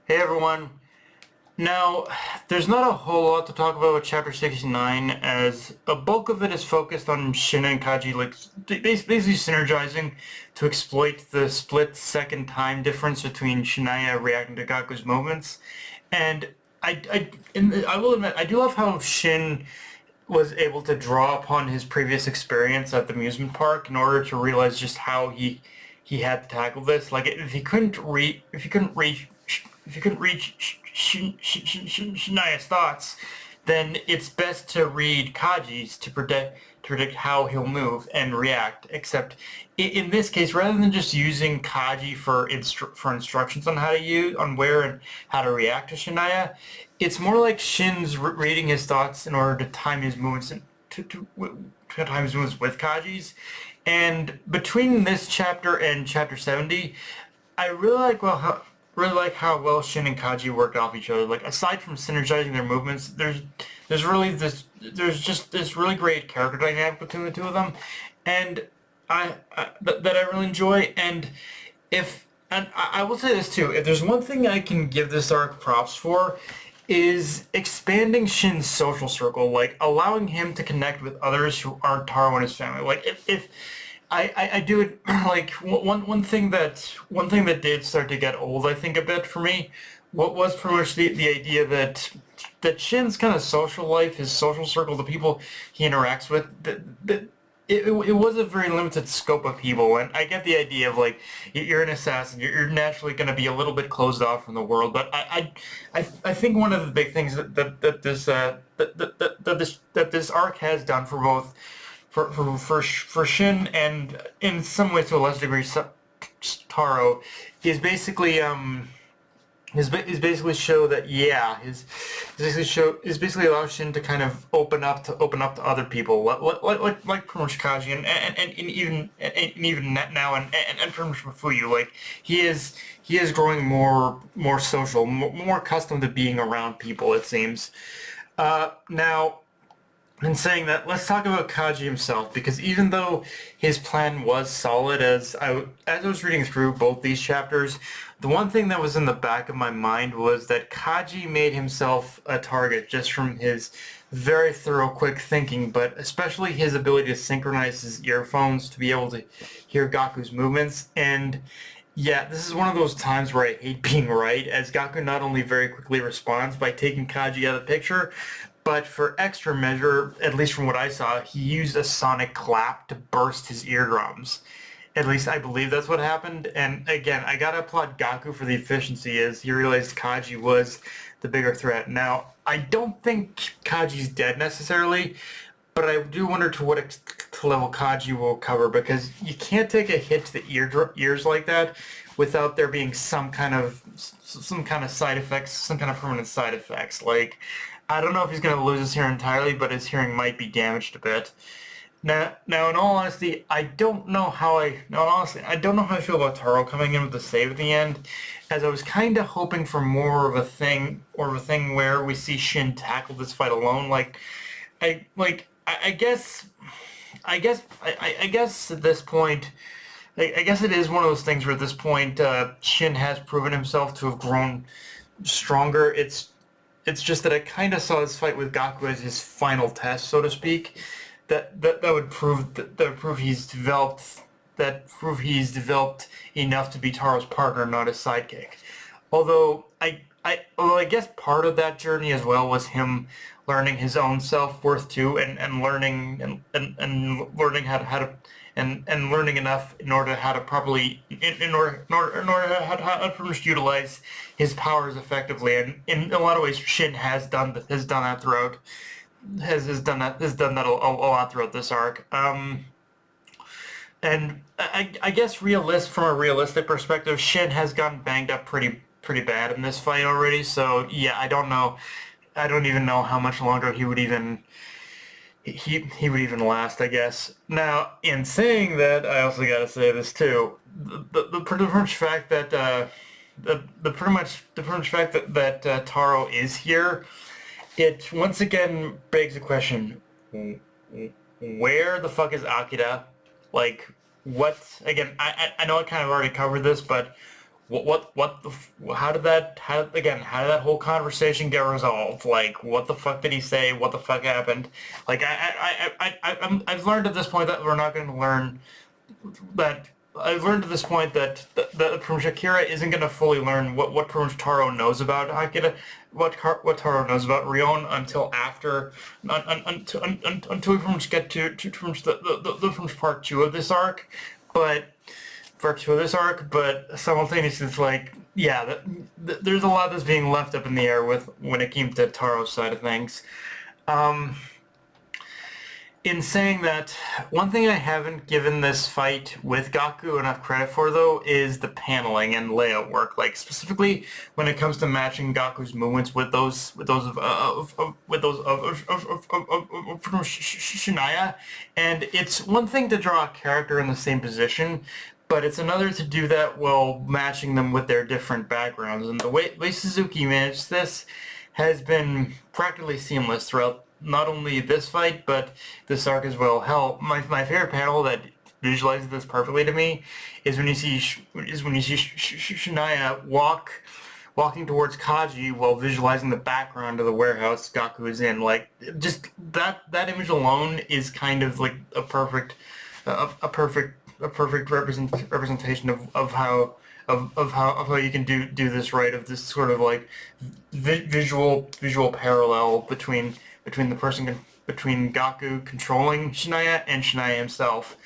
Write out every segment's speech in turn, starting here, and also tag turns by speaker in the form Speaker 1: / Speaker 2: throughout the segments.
Speaker 1: Hey everyone. Now, there's not a whole lot to talk about with Chapter 69, as a bulk of it is focused on Shin and Kaji, like, basically synergizing to exploit the split-second time difference between Shinaya reacting to Gaku's movements. And I will admit, I do love how Shin was able to draw upon his previous experience at the amusement park in order to realize just how he had to tackle this. Like if he couldn't reach Shania's thoughts, then it's best to read Kaji's to predict how he'll move and react. Except in this case, rather than just using Kaji for instructions on how to use on where and how to react to Shania, it's more like Shin's reading his thoughts in order to time his movements to time his movements with Kaji's. And between this chapter and chapter 70, I really like how well Shin and Kaji worked off each other. Like aside from synergizing their movements, there's just this really great character dynamic between the two of them, and that I really enjoy. And I will say this too: if there's one thing I can give this arc props for, is expanding Shin's social circle, like allowing him to connect with others who aren't Taro and his family. Like if I do it like one thing that did start to get old, I think, a bit for me. What was pretty much the idea that Shin's kind of social life, his social circle, the people he interacts with, it was a very limited scope of people, and I get the idea of like you're an assassin, you're naturally going to be a little bit closed off from the world. But I think one of the big things that this arc has done for both for Shin and in some ways to a lesser degree Taro is basically is basically show that is basically allow Shin to kind of open up to other people like pretty much Kaji and even now and pretty much Mafuyu, like he is growing more social, more accustomed to being around people, it seems. Now, in saying that, let's talk about Kaji himself, because even though his plan was solid, as I was reading through both these chapters, the one thing that was in the back of my mind was that Kaji made himself a target just from his very thorough, quick thinking, but especially his ability to synchronize his earphones to be able to hear Gaku's movements. And yeah, this is one of those times where I hate being right, as Gaku not only very quickly responds by taking Kaji out of the picture, but for extra measure, at least from what I saw, he used a sonic clap to burst his eardrums. At least I believe that's what happened. And again, I gotta applaud Gaku for the efficiency, as he realized Kaji was the bigger threat. Now, I don't think Kaji's dead necessarily, but I do wonder to what level Kaji will cover, because you can't take a hit to the ears like that without there being some kind of side effects, some kind of permanent side effects. Like, I don't know if he's going to lose his hearing entirely, but his hearing might be damaged a bit. Now, in all honesty, I don't know how I feel about Taro coming in with the save at the end, as I was kind of hoping for more of a thing where we see Shin tackle this fight alone. I guess, I guess at this point, I guess it is one of those things where at this point, Shin has proven himself to have grown stronger. It's just that I kind of saw this fight with Gaku as his final test, so to speak. That would prove he's developed enough to be Taro's partner, not his sidekick. Although I guess part of that journey as well was him learning his own self-worth too, and learning how to and learning enough in order how to properly in order how to pretty much utilize his powers effectively. And in a lot of ways, Shin has done that a lot throughout this arc. And I guess from a realistic perspective, Shin has gotten banged up pretty bad in this fight already. So yeah, I don't know. I don't even know how much longer he would even last, I guess. Now, in saying that, I also got to say this too: the pretty much fact that the pretty much fact that Taro is here, it once again begs the question: where the fuck is Akira? Like, what? Again, I know I kind of already covered this, but how did that, how did that whole conversation get resolved? Like, what the fuck did he say? What the fuck happened? Like, I've learned at this point that we're not going to learn that I've learned at this point that from Shakira isn't going to fully learn what pretty much Taro knows about Akira, what Taro knows about Rion until after until we pretty much get to pretty much the pretty much part two of this arc, but simultaneously it's like yeah, there's a lot that's being left up in the air with when it came to Taro's side of things. Um, in saying that, one thing I haven't given this fight with Gaku enough credit for, though, is the paneling and layout work. Like specifically when it comes to matching Gaku's movements with those of Shania. And it's one thing to draw a character in the same position, but it's another to do that while matching them with their different backgrounds. And the way Suzuki managed this has been practically seamless throughout not only this fight, but this arc as well. Hell, my favorite panel that visualizes this perfectly to me is when you see Shania walking towards Kaji while visualizing the background of the warehouse Gaku is in. Like, just that image alone is kind of like a perfect representation of how you can do this right, of this sort of like visual parallel between between Gaku controlling Shania and Shania himself.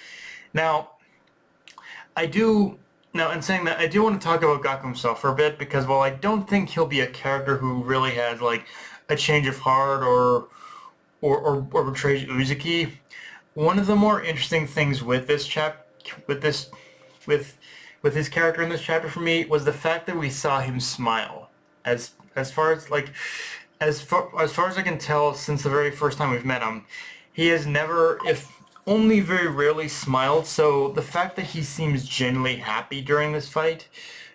Speaker 1: Now, in saying that, I do want to talk about Gaku himself for a bit, because while I don't think he'll be a character who really has like a change of heart or betrays Uzuki, one of the more interesting things with with his character in this chapter for me was the fact that we saw him smile. As far as like as far as I can tell, since the very first time we've met him, he has never, if only very rarely, smiled. So the fact that he seems genuinely happy during this fight,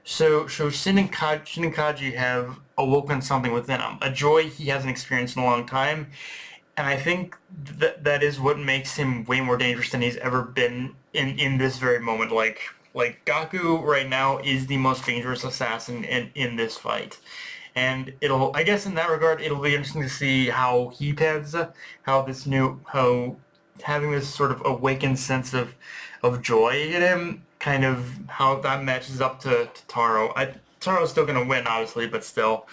Speaker 1: so Shin and Kaji have awoken something within him, a joy he hasn't experienced in a long time. And I think that is what makes him way more dangerous than he's ever been in this very moment. Like Gaku right now is the most dangerous assassin in this fight. And I guess in that regard, it'll be interesting to see how he pans, how having this sort of awakened sense of joy in him, kind of how that matches up to Taro. Taro's still gonna win, obviously, but still.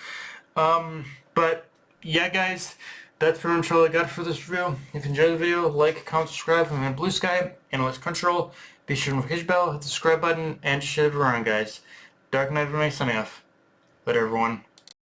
Speaker 1: But yeah, guys, that's pretty much all I got for this review. If you enjoyed the video, like, comment, subscribe. I'm on Blue Sky, Analyst Crunchyroll. Be sure to notification bell, hit the subscribe button, and share it around, guys. Dark Knight remains signing off. Later, everyone.